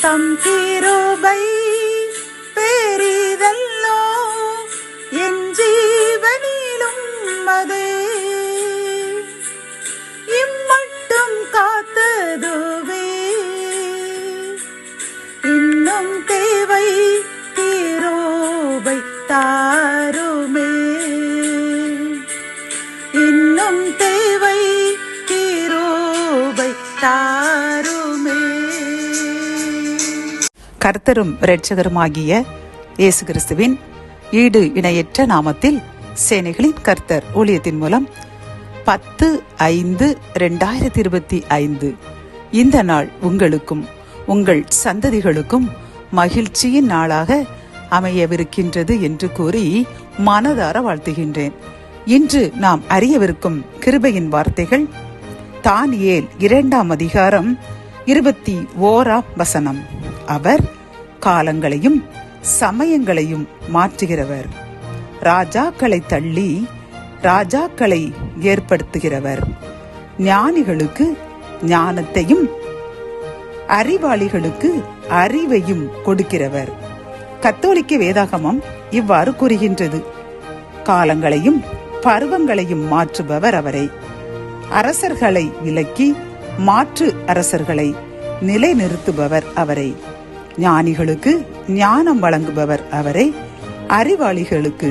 தம் கிருபை பெரிதல்லோ என் ஜீவனிலும் அதே இம்மட்டும் காத்ததுவே இன்னும் தேவை கிருபை தாருமே இன்னும் தேவை கிருபை தாருமே. கர்த்தரும் இரட்சகருமாகிய இயேசு கிறிஸ்துவின் ஈடு இணையற்ற நாமத்தில் சேனைகளின் கர்த்தர் ஊழியத்தின் மூலம் 10/5/2025 இந்த நாள் உங்களுக்கும் உங்கள் சந்ததிகளுக்கும் மகிழ்ச்சியின் நாளாக அமையவிருக்கின்றது என்று கூறி மனதார வாழ்த்துகின்றேன். இன்று நாம் அறியவிருக்கும் கிருபையின் வார்த்தைகள் தானியேல் 2ஆம் அதிகாரம் 21ஆம் வசனம். அவர் காலங்களையும் சமயங்களையும் மாற்றுகிறவர், ராஜாக்களை தள்ளி ராஜாக்களை ஏற்படுத்துகிறவர், ஞானிகளுக்கு ஞானத்தையும் அறிவாளிகளுக்கு அறிவையும் கொடுக்கிறவர். கத்தோலிக்க வேதாகமம் இவ்வாறு கூறுகின்றது. காலங்களையும் பருவங்களையும் மாற்றுபவர் அவரை, அரசர்களை விலக்கி மாற்று அரசர்களை நிலைநிறுத்துபவர் அவரை, ஞானிகளுக்கு ஞானம் வழங்குபவர் அவரை, அறிவாளிகளுக்கு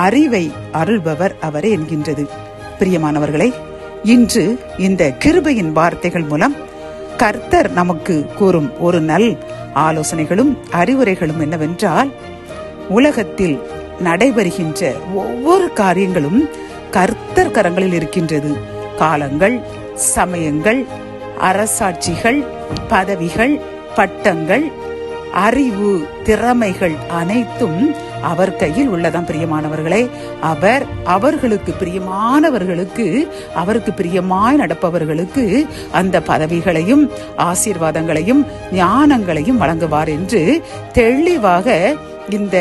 அறிவை அருள்பவர் அவரை என்கின்றது. பிரியமானவர்களே, இன்று இந்த கிருபையின் வார்த்தைகள் மூலம் கர்த்தர் நமக்கு கூறும் ஒரு நல் ஆலோசனைகளும் அறிவுரைகளும் என்னவென்றால், உலகத்தில் நடைபெறுகின்ற ஒவ்வொரு காரியங்களும் கர்த்தர் கரங்களில் இருக்கின்றது. காலங்கள், சமயங்கள், அரசாட்சிகள், பதவிகள், பட்டங்கள், அறிவு, திறமைகள் அனைத்தும் அவர் கையில் உள்ளதாம். பிரியமானவர்களே, அவர் அவர்களுக்கு பிரியமானவர்களுக்கு, அவருக்கு பிரியமாய் நடப்பவர்களுக்கு அந்த பதவிகளையும் ஆசீர்வாதங்களையும் ஞானங்களையும் வழங்குவார் என்று தெளிவாக இந்த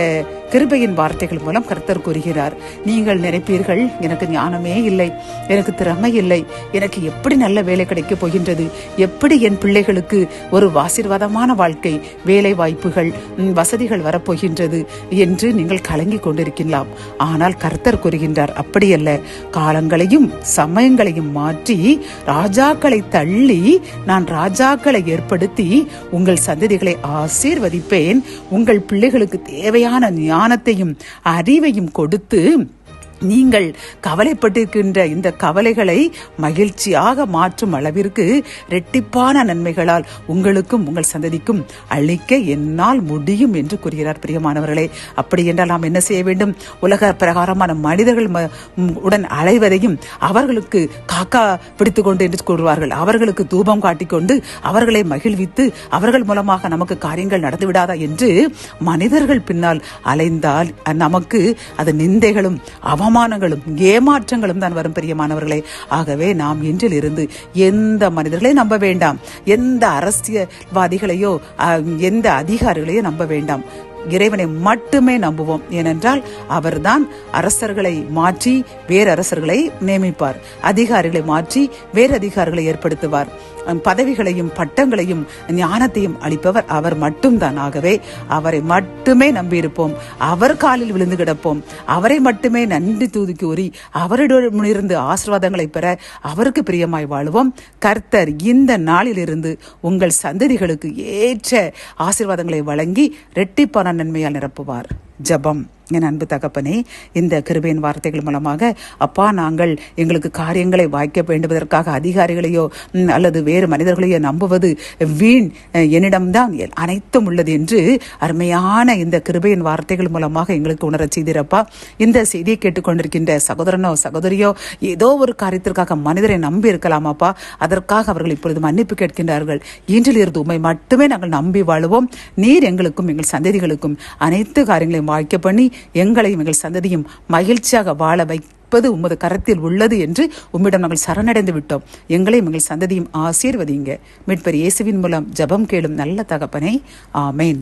கிருபையின் வார்த்தைகள் மூலம் கர்த்தர் கூறுகிறார். நீங்கள் நினைப்பீர்கள், எனக்கு ஞானமே இல்லை, எனக்கு திறமை இல்லை, எனக்கு எப்படி நல்ல வேலை கிடைக்க போகின்றது, எப்படி என் பிள்ளைகளுக்கு ஒரு ஆசீர்வாதமான வாழ்க்கை, வேலை வாய்ப்புகள், வசதிகள் வரப்போகின்றது என்று நீங்கள் கலங்கி கொண்டிருக்கலாம். ஆனால் கர்த்தர் கூறுகின்றார், அப்படியல்ல. காலங்களையும் சமயங்களையும் மாற்றி ராஜாக்களை தள்ளி நான் ராஜாக்களை ஏற்படுத்தி உங்கள் சந்ததிகளை ஆசீர்வதிப்பேன். உங்கள் பிள்ளைகளுக்கு தேவையான ஞானத்தையும் அறிவையும் கொடுத்து நீங்கள் கவலைப்பட்டிருக்கின்ற இந்த கவலைகளை மகிழ்ச்சியாக மாற்றும் அளவிற்கு இரட்டிப்பான நன்மைகளால் உங்களுக்கும் உங்கள் சந்ததிக்கும் அளிக்க என்னால் முடியும் என்று கூறுகிறார். பிரியமானவர்களே, அப்படி என்றால் நாம் என்ன செய்ய வேண்டும்? உலக பிரகாரமான மனிதர்கள் உடன் அலைவதையும் அவர்களுக்கு காக்கா பிடித்து கொண்டு என்று கூறுவார்கள், அவர்களுக்கு தூபம் காட்டிக்கொண்டு அவர்களை மகிழ்வித்து அவர்கள் மூலமாக நமக்கு காரியங்கள் நடந்துவிடாதா என்று மனிதர்கள் பின்னால் அலைந்தால் நமக்கு அது நிந்தைகளும் அவமானங்களும் ஏமாற்றங்களும் தான் வரும். பிரியமானவர்களே, ஆகவே நாம் இன்றிலிருந்து எந்த மனிதர்களை நம்ப வேண்டாம், எந்த அரசியல்வாதிகளையோ எந்த அதிகாரிகளையோ நம்ப வேண்டாம். இறைவனை மட்டுமே நம்புவோம். ஏனென்றால் அவர்தான் அரசர்களை மாற்றி வேறு அரசர்களை நியமிப்பார், அதிகாரிகளை மாற்றி வேறு அதிகாரிகளை ஏற்படுத்துவார், பதவிகளையும் பட்டங்களையும் ஞானத்தையும் அளிப்பவர் அவர் மட்டும்தான். ஆகவே அவரை மட்டுமே நம்பியிருப்போம், அவர் காலில் விழுந்து கிடப்போம், அவரை மட்டுமே நன்றி தூதி கூறி அவரிடமிருந்து ஆசீர்வாதங்களை பெற அவருக்கு பிரியமாய் வாழுவோம். கர்த்தர் இந்த நாளிலிருந்து உங்கள் சந்ததிகளுக்கு ஏற்ற ஆசீர்வாதங்களை வழங்கி இரட்டிப்பான நன்மையால் நிரப்புவார். ஜெபம். என் அன்பு தகப்பனே, இந்த கிருபையின் வார்த்தைகள் மூலமாக அப்பா, நாங்கள் எங்களுக்கு காரியங்களை வாய்க்க வேண்டுவதற்காக அதிகாரிகளையோ அல்லது வேறு மனிதர்களையோ நம்புவது வீண், என்னிடம்தான் அனைத்தும் உள்ளது என்று அருமையான இந்த கிருபையின் வார்த்தைகள் மூலமாக எங்களுக்கு உணர செய்திருப்பா. இந்த செய்தியை கேட்டுக்கொண்டிருக்கின்ற சகோதரனோ சகோதரியோ ஏதோ ஒரு காரியத்திற்காக மனிதரை நம்பி இருக்கலாமாப்பா, அதற்காக அவர்கள் இப்பொழுது மன்னிப்பு கேட்கின்றார்கள். இன்றிலிருந்து உம்மை மட்டுமே நாங்கள் நம்பி வாழுவோம். நீர் எங்களுக்கும் எங்கள் சந்ததிகளுக்கும் அனைத்து காரியங்களையும் வாய்க்க பண்ணி எங்களையும் எங்கள் சந்ததியும் மகிழ்ச்சியாக வாழ வைப்பது உமது கரத்தில் உள்ளது என்று உம்மிடம் நாங்கள் சரணடைந்து விட்டோம். எங்களையும் எங்கள் சந்ததியும் ஆசீர்வதிங்க. மீட்பர் இயேசுவின் மூலம் ஜெபம் கேளும் நல்ல தகப்பனே, ஆமேன்.